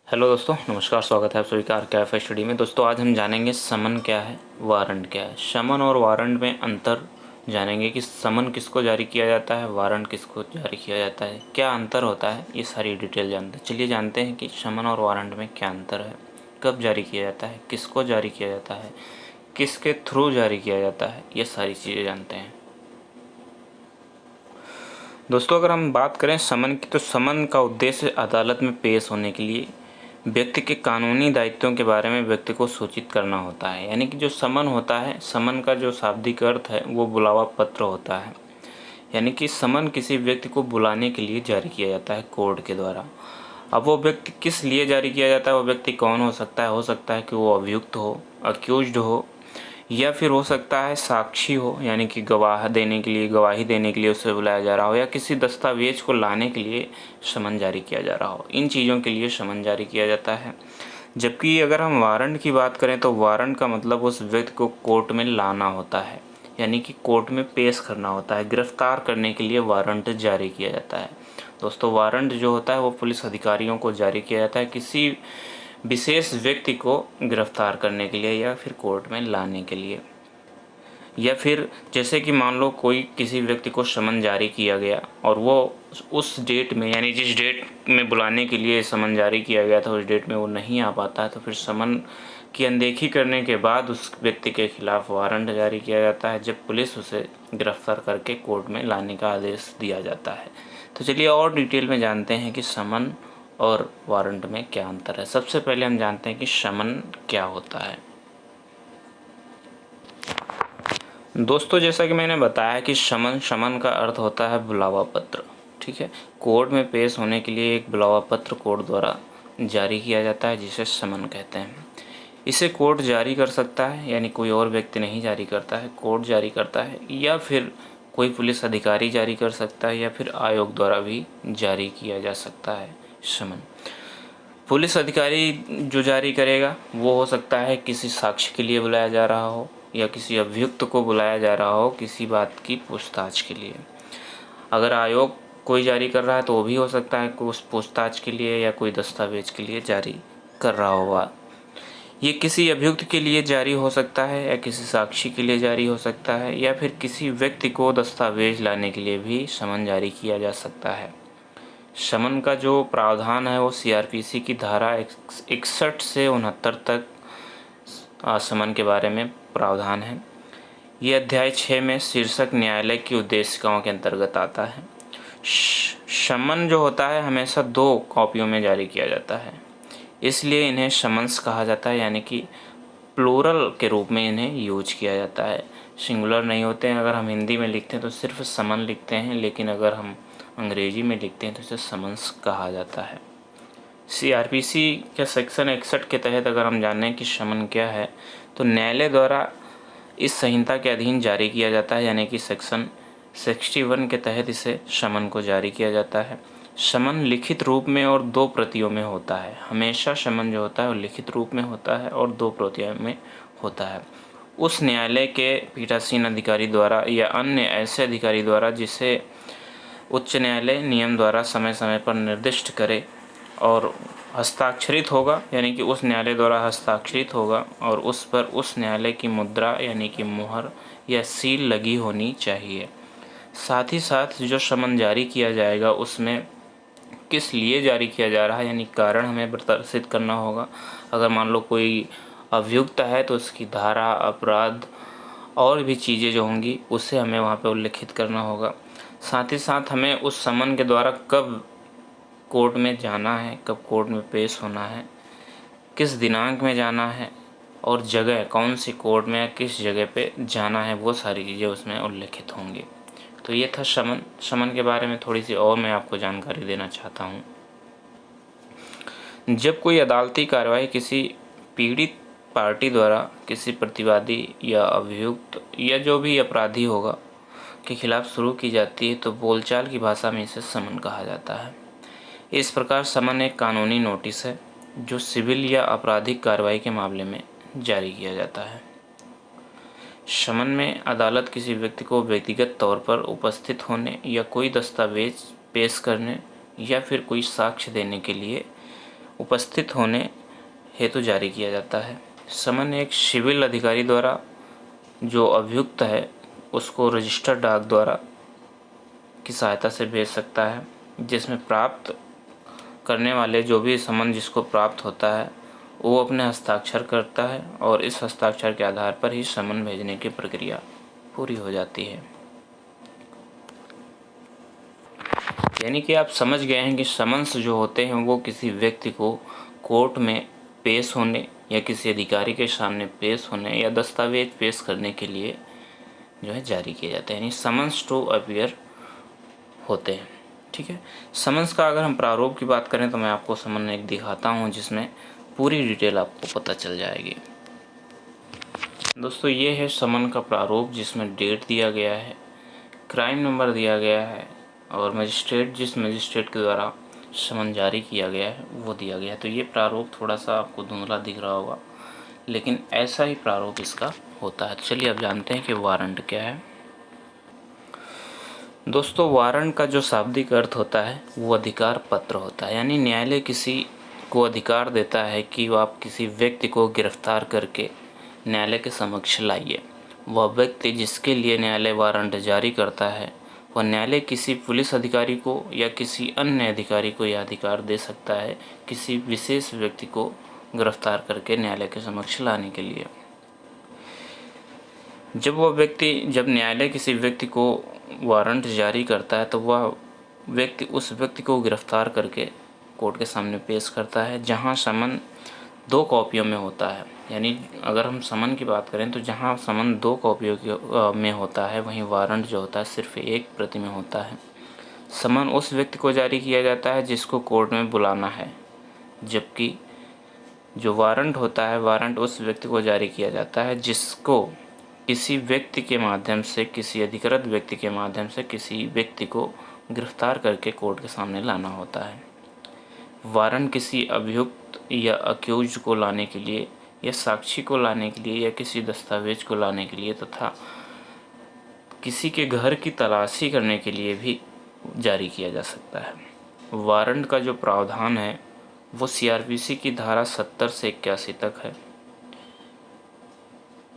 Hello दोस्तों, नमस्कार। स्वागत है आप सभी का आर स्टडी में। दोस्तों, आज हम जानेंगे समन क्या है, वारंट क्या है। समन और वारंट में अंतर जानेंगे कि समन किसको जारी किया जाता है, वारंट किसको जारी किया जाता है, क्या अंतर होता है, ये सारी डिटेल जानते हैं। चलिए जानते हैं कि समन और वारंट में क्या अंतर है, कब जारी किया जाता है, किसको जारी किया जाता है, किसके थ्रू जारी किया जाता है, ये सारी चीज़ें जानते हैं। दोस्तों, अगर हम बात करें समन की, तो समन का उद्देश्य अदालत में पेश होने के लिए व्यक्ति के कानूनी दायित्वों के बारे में व्यक्ति को सूचित करना होता है। यानी कि जो समन होता है, समन का जो शाब्दिक अर्थ है वो बुलावा पत्र होता है। यानी कि समन किसी व्यक्ति को बुलाने के लिए जारी किया जाता है कोर्ट के द्वारा। अब वो व्यक्ति किस लिए जारी किया जाता है, वो व्यक्ति कौन हो सकता है? हो सकता है कि वो अभियुक्त हो, अक्यूज्ड हो, या फिर हो सकता है साक्षी हो, यानी कि गवाह देने के लिए, गवाही देने के लिए उसे बुलाया जा रहा हो, या किसी दस्तावेज को लाने के लिए समन जारी किया जा रहा हो। इन चीज़ों के लिए समन जारी किया जाता है। जबकि अगर हम वारंट की बात करें तो वारंट का मतलब उस व्यक्ति को कोर्ट में लाना होता है, यानी कि कोर्ट में पेश करना होता है। गिरफ्तार करने के लिए वारंट जारी किया जाता है। दोस्तों, वारंट जो होता है वो पुलिस अधिकारियों को जारी किया जाता है किसी विशेष व्यक्ति को गिरफ्तार करने के लिए या फिर कोर्ट में लाने के लिए। या फिर जैसे कि मान लो कोई किसी व्यक्ति को समन जारी किया गया और वो उस डेट में, यानी जिस डेट में बुलाने के लिए समन जारी किया गया था उस डेट में वो नहीं आ पाता है, तो फिर समन की अनदेखी करने के बाद उस व्यक्ति के खिलाफ वारंट जारी किया जाता है, जब पुलिस उसे गिरफ्तार करके कोर्ट में लाने का आदेश दिया जाता है। तो चलिए और डिटेल में जानते हैं कि समन और वारंट में क्या अंतर है। सबसे पहले हम जानते हैं कि समन क्या होता है। दोस्तों, जैसा कि मैंने बताया कि समन का अर्थ होता है बुलावा पत्र। ठीक है, कोर्ट में पेश होने के लिए एक बुलावा पत्र कोर्ट द्वारा जारी किया जाता है, जिसे समन कहते हैं। इसे कोर्ट जारी कर सकता है, यानी कोई और व्यक्ति नहीं जारी करता है, कोर्ट जारी करता है, या फिर कोई पुलिस अधिकारी जारी कर सकता है, या फिर आयोग द्वारा भी जारी किया जा सकता है समन। पुलिस अधिकारी जो जारी करेगा वो हो सकता है किसी साक्ष्य के लिए बुलाया जा रहा हो, या किसी अभियुक्त को बुलाया जा रहा हो किसी बात की पूछताछ के लिए। अगर आयोग कोई जारी कर रहा है तो वो भी हो सकता है उस पूछताछ के लिए या कोई दस्तावेज के लिए जारी कर रहा होगा। ये किसी अभियुक्त के लिए जारी हो सकता है, या किसी साक्षी के लिए जारी हो सकता है, या फिर किसी व्यक्ति को दस्तावेज लाने के लिए भी समन जारी किया जा सकता है। समन का जो प्रावधान है वो सीआरपीसी की धारा 61 से 69 तक समन के बारे में प्रावधान है। ये अध्याय 6 में शीर्षक न्यायालय की उद्देशिकाओं के अंतर्गत आता है। समन जो होता है हमेशा 2 कॉपियों में जारी किया जाता है, इसलिए इन्हें समन्स कहा जाता है, यानी कि प्लूरल के रूप में इन्हें यूज किया जाता है। सिंगुलर नहीं होते हैं। अगर हम हिंदी में लिखते हैं तो सिर्फ समन लिखते हैं, लेकिन अगर हम अंग्रेजी में लिखते हैं तो इसे समन्स कहा जाता है। सीआरपीसी के सेक्शन 61 के तहत अगर हम जानें कि समन क्या है, तो न्यायालय द्वारा इस संहिता के अधीन जारी किया जाता है, यानी कि सेक्शन 61 के तहत इसे समन को जारी किया जाता है। समन लिखित रूप में और 2 प्रतियों में होता है। हमेशा समन जो होता है वो लिखित रूप में होता है और 2 प्रतियों में होता है। उस न्यायालय के पीठासीन अधिकारी द्वारा या अन्य ऐसे अधिकारी द्वारा जिसे उच्च न्यायालय नियम द्वारा समय समय पर निर्दिष्ट करे और हस्ताक्षरित होगा, यानी कि उस न्यायालय द्वारा हस्ताक्षरित होगा और उस पर उस न्यायालय की मुद्रा यानी कि मुहर या सील लगी होनी चाहिए। साथ ही साथ जो समन जारी किया जाएगा उसमें किस लिए जारी किया जा रहा है, यानी कारण हमें प्रदर्शित करना होगा। अगर मान लो कोई अभियुक्त है तो उसकी धारा, अपराध और भी चीज़ें जो होंगी उसे हमें वहाँ पे उल्लिखित करना होगा। साथ ही साथ हमें उस समन के द्वारा कब कोर्ट में जाना है, कब कोर्ट में पेश होना है, किस दिनांक में जाना है, और जगह कौन सी कोर्ट में या किस जगह पे जाना है, वो सारी चीज़ें उसमें उल्लिखित होंगी। तो ये था समन। समन के बारे में थोड़ी सी और मैं आपको जानकारी देना चाहता हूँ। जब कोई अदालती कार्रवाई किसी पीड़ित पार्टी द्वारा किसी प्रतिवादी या अभियुक्त या जो भी अपराधी होगा के खिलाफ शुरू की जाती है तो बोलचाल की भाषा में इसे समन कहा जाता है। इस प्रकार समन एक कानूनी नोटिस है जो सिविल या आपराधिक कार्रवाई के मामले में जारी किया जाता है। समन में अदालत किसी व्यक्ति को व्यक्तिगत तौर पर उपस्थित होने या कोई दस्तावेज पेश करने या फिर कोई साक्ष्य देने के लिए उपस्थित होने हेतु जारी किया जाता है। समन एक सिविल अधिकारी द्वारा जो अभियुक्त है उसको रजिस्टर्ड डाक द्वारा की सहायता से भेज सकता है, जिसमें प्राप्त करने वाले जो भी समन जिसको प्राप्त होता है वो अपने हस्ताक्षर करता है और इस हस्ताक्षर के आधार पर ही समन भेजने की प्रक्रिया पूरी हो जाती है। यानी कि आप समझ गए हैं कि समन्स जो होते हैं वो किसी व्यक्ति को कोर्ट में पेश होने या किसी अधिकारी के सामने पेश होने या दस्तावेज पेश करने के लिए जो है जारी किए जाते हैं, यानी समन्स टू अपीयर होते हैं। ठीक है। समन्स का अगर हम प्रारूप की बात करें तो मैं आपको समन एक दिखाता हूँ जिसमें पूरी डिटेल आपको पता चल जाएगी। दोस्तों ये है समन का प्रारूप जिसमें डेट दिया गया है, क्राइम नंबर दिया गया है और मजिस्ट्रेट जिस मजिस्ट्रेट के द्वारा समन जारी किया गया है वो दिया गया है। तो ये प्रारूप थोड़ा सा आपको धुंधला दिख रहा होगा, लेकिन ऐसा ही प्रारूप इसका होता है। चलिए अब जानते हैं कि वारंट क्या है। दोस्तों वारंट का जो शाब्दिक अर्थ होता है वो अधिकार पत्र होता है, यानी न्यायालय किसी को अधिकार देता है कि वो आप किसी व्यक्ति को गिरफ्तार करके न्यायालय के समक्ष लाइए। वह व्यक्ति जिसके लिए न्यायालय वारंट जारी करता है वह न्यायालय किसी पुलिस अधिकारी को या किसी अन्य अधिकारी को यह अधिकार दे सकता है किसी विशेष व्यक्ति को गिरफ्तार करके न्यायालय के समक्ष लाने के लिए। जब न्यायालय किसी व्यक्ति को वारंट जारी करता है तो वह व्यक्ति उस व्यक्ति को गिरफ्तार करके कोर्ट के सामने पेश करता है, जहां समन 2 कॉपियों में होता है। यानी अगर हम समन की बात करें तो जहां समन 2 कॉपियों में होता है वहीं वारंट जो होता है सिर्फ 1 प्रति में होता है। समन उस व्यक्ति को जारी किया जाता है जिसको कोर्ट में बुलाना है, जबकि जो वारंट होता है वारंट उस व्यक्ति को जारी किया जाता है जिसको किसी व्यक्ति के माध्यम से, किसी अधिकृत व्यक्ति के माध्यम से किसी व्यक्ति को गिरफ्तार करके कोर्ट के सामने लाना होता है। वारंट किसी अभियुक्त या अक्यूज को लाने के लिए या साक्षी को लाने के लिए या किसी दस्तावेज को लाने के लिए तथा किसी के घर की तलाशी करने के लिए भी जारी किया जा सकता है। वारंट का जो प्रावधान है वो सीआरपीसी की धारा 70 से 81 तक है।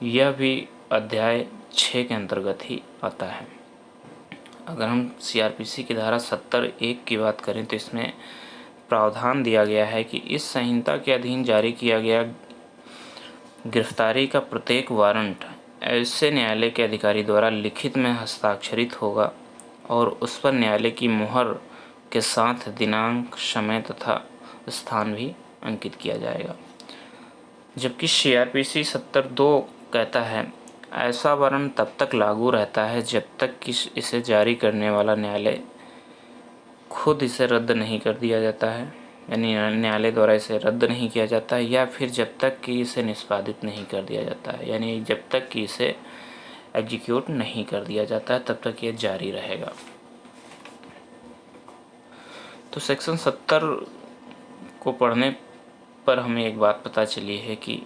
यह भी अध्याय 6 के अंतर्गत ही आता है। अगर हम सीआरपीसी की धारा 70(1) की बात करें तो इसमें प्रावधान दिया गया है कि इस संहिता के अधीन जारी किया गया गिरफ्तारी का प्रत्येक वारंट ऐसे न्यायालय के अधिकारी द्वारा लिखित में हस्ताक्षरित होगा और उस पर न्यायालय की मुहर के साथ दिनांक, समय तथा स्थान भी अंकित किया जाएगा। जबकि सीआरपीसी 70(2) कहता है ऐसा वारंट तब तक लागू रहता है जब तक कि इसे जारी करने वाला न्यायालय खुद इसे रद्द नहीं कर दिया जाता है, यानी न्यायालय द्वारा इसे रद्द नहीं किया जाता है, या फिर जब तक कि इसे निष्पादित नहीं कर दिया जाता है, यानी जब तक कि इसे एग्जीक्यूट नहीं कर दिया जाता है तब तक ये जारी रहेगा। तो सेक्शन 70 को पढ़ने पर हमें एक बात पता चली है कि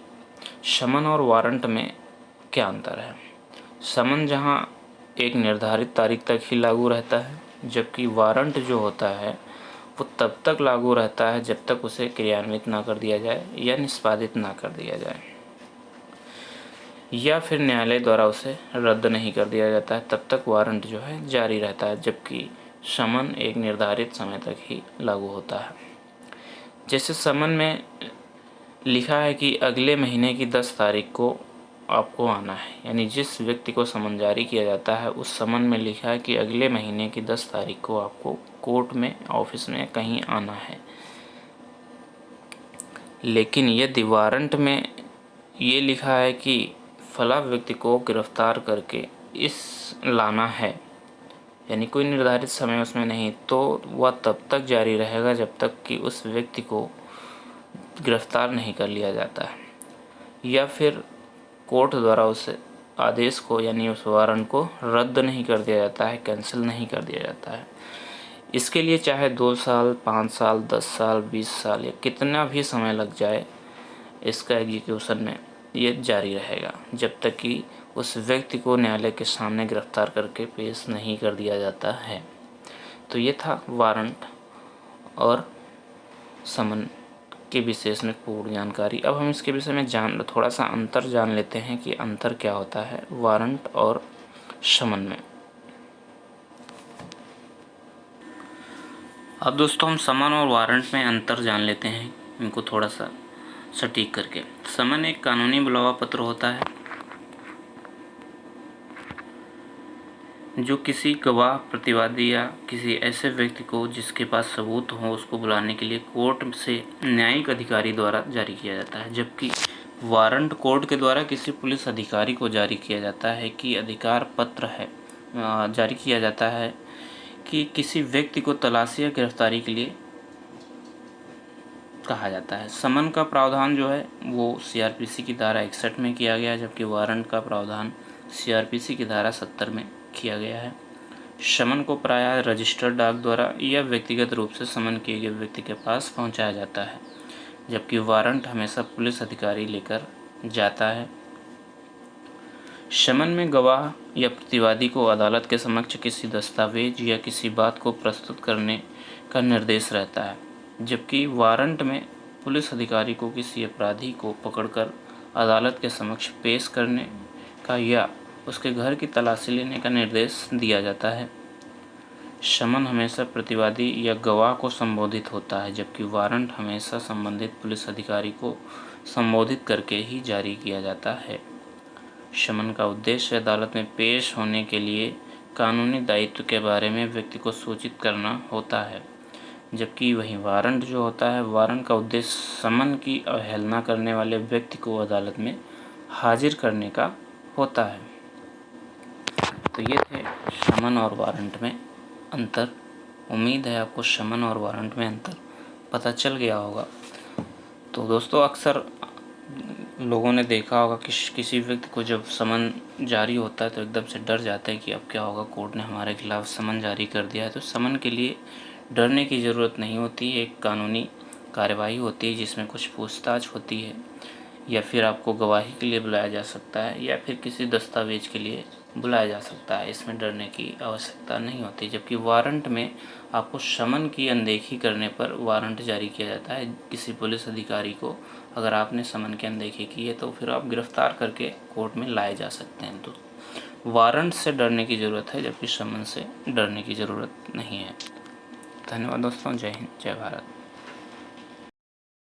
समन और वारंट में क्या अंतर है। समन जहां एक निर्धारित तारीख तक ही लागू रहता है, जबकि वारंट जो होता है वो तब तक लागू रहता है जब तक उसे क्रियान्वित ना कर दिया जाए या निष्पादित ना कर दिया जाए, या फिर न्यायालय द्वारा उसे रद्द नहीं कर दिया जाता है, तब तक वारंट जो है जारी रहता है, जबकि समन एक निर्धारित समय तक ही लागू होता है। जैसे समन में लिखा है कि अगले महीने की 10 तारीख को आपको आना है, यानी जिस व्यक्ति को समन जारी किया जाता है उस समन में लिखा है कि अगले महीने की 10 तारीख को आपको कोर्ट में, ऑफिस में कहीं आना है। लेकिन यदि वारंट में ये लिखा है कि फला व्यक्ति को गिरफ्तार करके इस लाना है, यानी कोई निर्धारित समय उसमें नहीं, तो वह तब तक जारी रहेगा जब तक कि उस व्यक्ति को गिरफ्तार नहीं कर लिया जाता है या फिर कोर्ट द्वारा उस आदेश को, यानी उस वारंट को रद्द नहीं कर दिया जाता है, कैंसिल नहीं कर दिया जाता है। इसके लिए चाहे 2 साल, 5 साल, 10 साल, 20 साल या कितना भी समय लग जाए, इसका एग्जीक्यूशन में ये जारी रहेगा जब तक कि उस व्यक्ति को न्यायालय के सामने गिरफ्तार करके पेश नहीं कर दिया जाता है। तो ये था वारंट और समन के विशेष में पूर्ण जानकारी। अब हम इसके विषय में थोड़ा सा अंतर जान लेते हैं कि अंतर क्या होता है वारंट और समन में। अब दोस्तों हम समन और वारंट में अंतर जान लेते हैं, इनको थोड़ा सा सटीक करके। समन एक कानूनी बुलावा पत्र होता है जो किसी गवाह, प्रतिवादी या किसी ऐसे व्यक्ति को जिसके पास सबूत हो उसको बुलाने के लिए कोर्ट से न्यायिक अधिकारी द्वारा जारी किया जाता है। जबकि वारंट कोर्ट के द्वारा किसी पुलिस अधिकारी को जारी किया जाता है कि अधिकार पत्र है जारी किया जाता है कि किसी व्यक्ति को तलाशी या गिरफ्तारी के लिए कहा जाता है। समन का प्रावधान जो है वो सीआरपीसी की धारा 61 में किया गया है, जबकि वारंट का प्रावधान सीआरपीसी की धारा 70 में किया गया है। समन को प्रायः रजिस्टर्ड डाक द्वारा या व्यक्तिगत रूप से समन किए गए व्यक्ति के पास पहुंचाया जाता है, जबकि वारंट हमेशा पुलिस अधिकारी लेकर जाता है। समन में गवाह या प्रतिवादी को अदालत के समक्ष किसी दस्तावेज या किसी बात को प्रस्तुत करने का निर्देश रहता है, जबकि वारंट में पुलिस अधिकारी को किसी अपराधी को पकड़कर अदालत के समक्ष पेश करने का या उसके घर की तलाशी लेने का निर्देश दिया जाता है। समन हमेशा प्रतिवादी या गवाह को संबोधित होता है, जबकि वारंट हमेशा संबंधित पुलिस अधिकारी को संबोधित करके ही जारी किया जाता है। समन का उद्देश्य अदालत में पेश होने के लिए कानूनी दायित्व के बारे में व्यक्ति को सूचित करना होता है, जबकि वहीं वारंट जो होता है, वारंट का उद्देश्य समन की अवहेलना करने वाले व्यक्ति को अदालत में हाजिर करने का होता है। तो ये थे समन और वारंट में अंतर। उम्मीद है आपको समन और वारंट में अंतर पता चल गया होगा। तो दोस्तों अक्सर लोगों ने देखा होगा कि किसी व्यक्ति को जब समन जारी होता है तो एकदम से डर जाते हैं कि अब क्या होगा, कोर्ट ने हमारे खिलाफ समन जारी कर दिया है। तो समन के लिए डरने की ज़रूरत नहीं होती, एक कानूनी कार्यवाही होती है जिसमें कुछ पूछताछ होती है, या फिर आपको गवाही के लिए बुलाया जा सकता है, या फिर किसी दस्तावेज के लिए बुलाया जा सकता है। इसमें डरने की आवश्यकता नहीं होती। जबकि वारंट में आपको समन की अनदेखी करने पर वारंट जारी किया जाता है किसी पुलिस अधिकारी को। अगर आपने समन की अनदेखी की है तो फिर आप गिरफ्तार करके कोर्ट में लाए जा सकते हैं। तो वारंट से डरने की ज़रूरत है, जबकि समन से डरने की ज़रूरत नहीं है। धन्यवाद दोस्तों। जय हिंद, जय भारत।